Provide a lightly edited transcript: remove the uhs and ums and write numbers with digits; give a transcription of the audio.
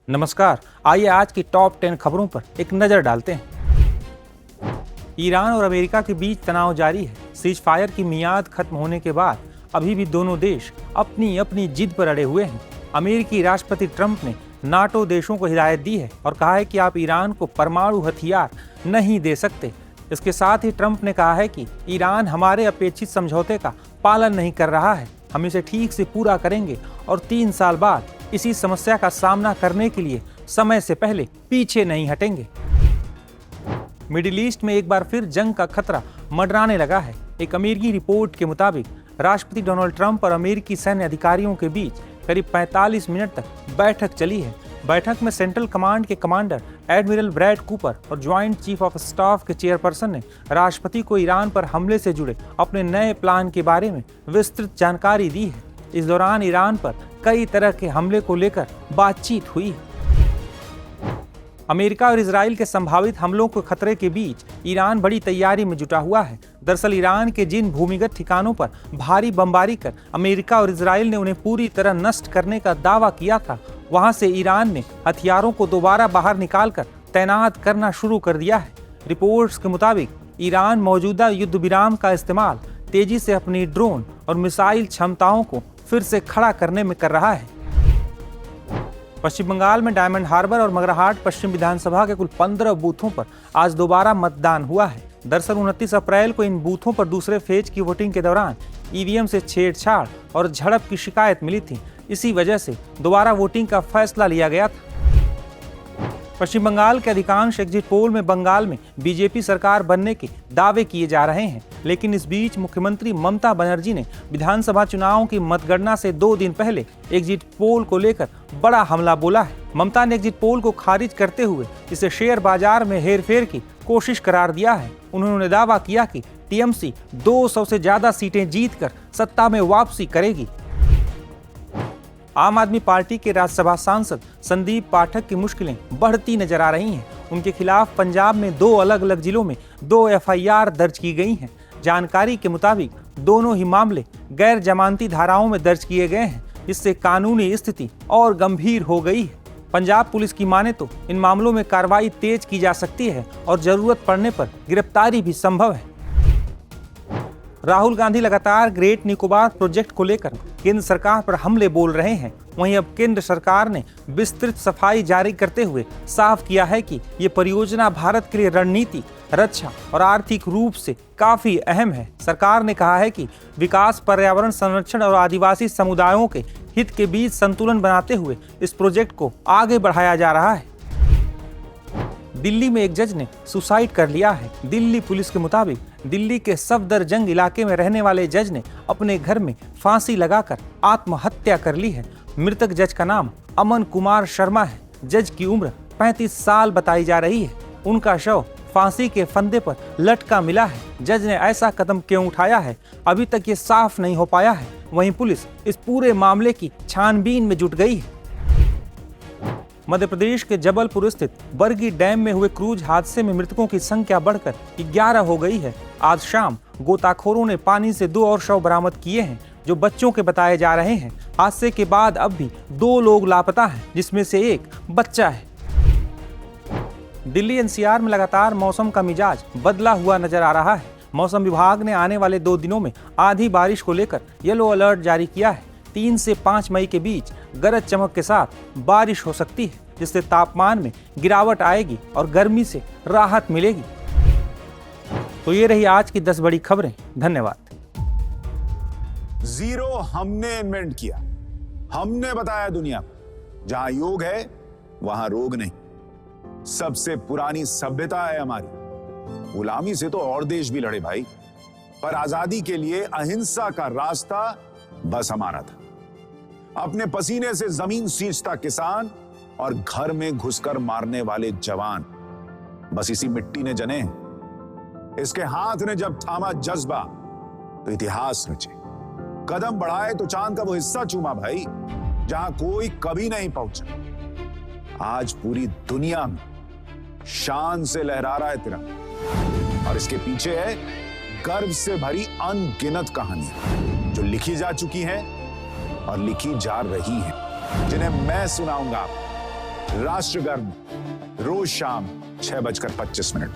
नमस्कार। आइए आज की टॉप 10 खबरों पर एक नजर डालते हैं। ईरान और अमेरिका के बीच तनाव जारी है। सीज फायर की मियाद खत्म होने के बाद अभी भी दोनों देश अपनी अपनी जिद पर अड़े हुए हैं। अमेरिकी राष्ट्रपति ट्रंप ने नाटो देशों को हिदायत दी है और कहा है कि आप ईरान को परमाणु हथियार नहीं दे सकते। इसके साथ ही ट्रंप ने कहा है कि ईरान हमारे अपेक्षित समझौते का पालन नहीं कर रहा है, हम इसे ठीक से पूरा करेंगे और 3 साल बाद इसी समस्या का सामना करने के लिए समय से पहले पीछे नहीं हटेंगे। मिडिल ईस्ट में एक बार फिर जंग का खतरा मंडराने लगा है। एक अमेरिकी रिपोर्ट के मुताबिक राष्ट्रपति डोनाल्ड ट्रंप और अमेरिकी सैन्य अधिकारियों के बीच करीब 45 मिनट तक बैठक चली है। बैठक में सेंट्रल कमांड के कमांडर एडमिरल ब्रैड कूपर और ज्वाइंट चीफ ऑफ स्टाफ के चेयरपर्सन ने राष्ट्रपति को ईरान पर हमले से जुड़े अपने नए प्लान के बारे में विस्तृत जानकारी दी है। इस दौरान ईरान पर कई तरह के हमले को लेकर बातचीत हुई है। अमेरिका और इजराइल के संभावित हमलों के खतरे के बीच ईरान बड़ी तैयारी में जुटा हुआ है। दरअसल ईरान के जिन भूमिगत ठिकानों पर भारी बमबारी कर अमेरिका और इजराइल ने उन्हें पूरी तरह नष्ट करने का दावा किया था, वहां से ईरान ने हथियारों को दोबारा बाहर निकालकर तैनात करना शुरू कर दिया है। रिपोर्ट्स के मुताबिक ईरान मौजूदा युद्ध विराम का इस्तेमाल तेजी से अपनी ड्रोन और मिसाइल क्षमताओं को फिर से खड़ा करने में कर रहा है। पश्चिम बंगाल में डायमंड हार्बर और मगराहाट पश्चिम विधानसभा के कुल 15 बूथों पर आज दोबारा मतदान हुआ है। दरअसल 29 अप्रैल को इन बूथों पर दूसरे फेज की वोटिंग के दौरान ईवीएम से छेड़छाड़ और झड़प की शिकायत मिली थी। इसी वजह से दोबारा वोटिंग का फैसला लिया गया था। पश्चिम बंगाल के अधिकांश एग्जिट पोल में बंगाल में बीजेपी सरकार बनने के दावे किए जा रहे हैं, लेकिन इस बीच मुख्यमंत्री ममता बनर्जी ने विधानसभा चुनावों की मतगणना से 2 दिन पहले एग्जिट पोल को लेकर बड़ा हमला बोला है। ममता ने एग्जिट पोल को खारिज करते हुए इसे शेयर बाजार में हेरफेर की कोशिश करार दिया है। उन्होंने दावा किया कि टीएमसी 200 से ज्यादा सीटें जीतकर सत्ता में वापसी करेगी। आम आदमी पार्टी के राज्यसभा सांसद संदीप पाठक की मुश्किलें बढ़ती नजर आ रही हैं। उनके खिलाफ पंजाब में 2 अलग अलग जिलों में 2 एफआईआर दर्ज की गई हैं। जानकारी के मुताबिक दोनों ही मामले गैर जमानती धाराओं में दर्ज किए गए हैं, जिससे कानूनी स्थिति और गंभीर हो गई है। पंजाब पुलिस की माने तो इन मामलों में कार्रवाई तेज की जा सकती है और जरूरत पड़ने पर गिरफ्तारी भी संभव है। राहुल गांधी लगातार ग्रेट निकोबार प्रोजेक्ट को लेकर केंद्र सरकार पर हमले बोल रहे हैं। वहीं अब केंद्र सरकार ने विस्तृत सफाई जारी करते हुए साफ किया है कि ये परियोजना भारत के लिए रणनीतिक, रक्षा और आर्थिक रूप से काफी अहम है। सरकार ने कहा है कि विकास, पर्यावरण संरक्षण और आदिवासी समुदायों के हित के बीच संतुलन बनाते हुए इस प्रोजेक्ट को आगे बढ़ाया जा रहा है। दिल्ली में एक जज ने सुसाइड कर लिया है। दिल्ली पुलिस के मुताबिक दिल्ली के सफदरजंग इलाके में रहने वाले जज ने अपने घर में फांसी लगाकर आत्महत्या कर ली है। मृतक जज का नाम अमन कुमार शर्मा है। जज की उम्र 35 साल बताई जा रही है। उनका शव फांसी के फंदे पर लटका मिला है। जज ने ऐसा कदम क्यों उठाया है, अभी तक ये साफ नहीं हो पाया है। वहीं पुलिस इस पूरे मामले की छानबीन में जुट गई है। मध्य प्रदेश के जबलपुर स्थित बरगी डैम में हुए क्रूज हादसे में मृतकों की संख्या बढ़कर 11 हो गई है। आज शाम गोताखोरों ने पानी से 2 और शव बरामद किए हैं, जो बच्चों के बताए जा रहे हैं। हादसे के बाद अब भी 2 लोग लापता हैं, जिसमें से एक बच्चा है। दिल्ली एनसीआर में लगातार मौसम का मिजाज बदला हुआ नजर आ रहा है। मौसम विभाग ने आने वाले 2 दिनों में आधी बारिश को लेकर येलो अलर्ट जारी किया है। 3 से 5 मई के बीच गरज चमक के साथ बारिश हो सकती है, जिससे तापमान में गिरावट आएगी और गर्मी से राहत मिलेगी। तो ये रही आज की 10 बड़ी खबरें। धन्यवाद। जीरो हमने इन्वेंट किया, हमने बताया दुनिया को, जहां योग है वहां रोग नहीं। सबसे पुरानी सभ्यता है हमारी। गुलामी से तो और देश भी लड़े भाई, पर आजादी के लिए अहिंसा का रास्ता बस हमारा था। अपने पसीने से जमीन सींचता किसान और घर में घुसकर मारने वाले जवान, बस इसी मिट्टी ने जने। इसके हाथ ने जब थामा जज्बा तो इतिहास रचे। कदम बढ़ाए तो चांद का वो हिस्सा चूमा भाई, जहां कोई कभी नहीं पहुंचा। आज पूरी दुनिया में शान से लहरा रहा है तिरंगा, और इसके पीछे है गर्व से भरी अनगिनत कहानियां जो लिखी जा चुकी हैं और लिखी जा रही हैं, जिन्हें मैं सुनाऊंगा आपको। राष्ट्रगर्भ रोज शाम 6:25 पर।